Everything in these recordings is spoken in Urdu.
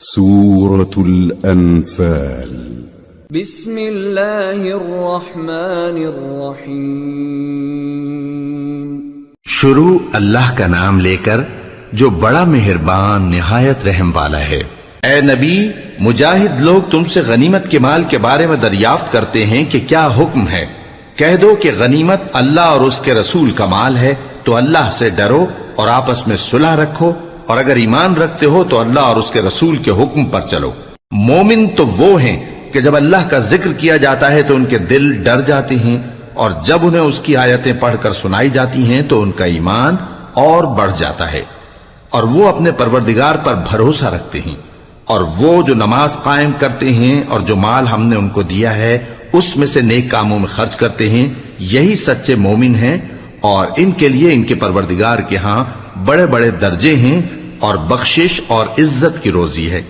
سورة الأنفال بسم اللہ الرحمن الرحیم شروع اللہ کا نام لے کر جو بڑا مہربان نہایت رحم والا ہے۔ اے نبی، مجاہد لوگ تم سے غنیمت کے مال کے بارے میں دریافت کرتے ہیں کہ کیا حکم ہے۔ کہہ دو کہ غنیمت اللہ اور اس کے رسول کا مال ہے، تو اللہ سے ڈرو اور آپس میں صلح رکھو، اور اگر ایمان رکھتے ہو تو اللہ اور اس کے رسول کے حکم پر چلو۔ مومن تو وہ ہیں کہ جب اللہ کا ذکر کیا جاتا ہے تو ان کے دل ڈر جاتے ہیں، اور جب انہیں اس کی آیتیں پڑھ کر سنائی جاتی ہیں تو ان کا ایمان اور بڑھ جاتا ہے، اور وہ اپنے پروردگار پر بھروسہ رکھتے ہیں، اور وہ جو نماز قائم کرتے ہیں اور جو مال ہم نے ان کو دیا ہے اس میں سے نیک کاموں میں خرچ کرتے ہیں، یہی سچے مومن ہیں، اور ان کے لیے ان کے پروردگار کے ہاں بڑے بڑے درجے ہیں اور بخشش اور عزت کی روزی ہے۔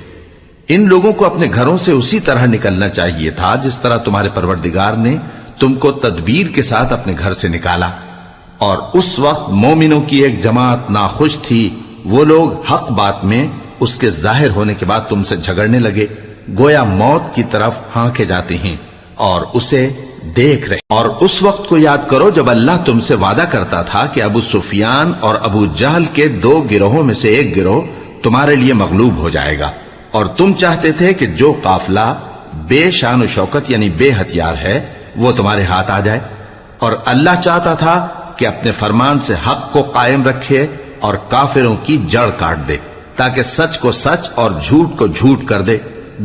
ان لوگوں کو اپنے گھروں سے اسی طرح نکلنا چاہیے تھا جس طرح تمہارے پروردگار نے تم کو تدبیر کے ساتھ اپنے گھر سے نکالا، اور اس وقت مومنوں کی ایک جماعت ناخوش تھی، وہ لوگ حق بات میں اس کے ظاہر ہونے کے بعد تم سے جھگڑنے لگے، گویا موت کی طرف ہانکے جاتے ہیں اور اسے دیکھ رہے۔ اور اس وقت کو یاد کرو جب اللہ تم سے وعدہ کرتا تھا کہ ابو سفیان اور ابو جہل کے دو گروہوں میں سے ایک گروہ تمہارے لیے مغلوب ہو جائے گا، اور تم چاہتے تھے کہ جو قافلہ بے شان و شوکت یعنی بے ہتھیار ہے وہ تمہارے ہاتھ آ جائے، اور اللہ چاہتا تھا کہ اپنے فرمان سے حق کو قائم رکھے اور کافروں کی جڑ کاٹ دے، تاکہ سچ کو سچ اور جھوٹ کو جھوٹ کر دے،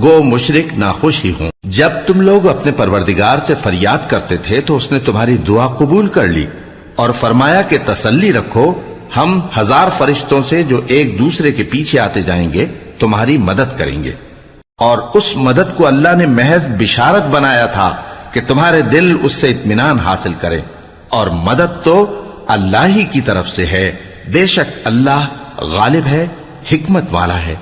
گو مشرک ناخوش ہی ہوں۔ جب تم لوگ اپنے پروردگار سے فریاد کرتے تھے تو اس نے تمہاری دعا قبول کر لی، اور فرمایا کہ تسلی رکھو، ہم 1000 فرشتوں سے جو ایک دوسرے کے پیچھے آتے جائیں گے تمہاری مدد کریں گے۔ اور اس مدد کو اللہ نے محض بشارت بنایا تھا کہ تمہارے دل اس سے اطمینان حاصل کریں، اور مدد تو اللہ ہی کی طرف سے ہے، بے شک اللہ غالب ہے، حکمت والا ہے۔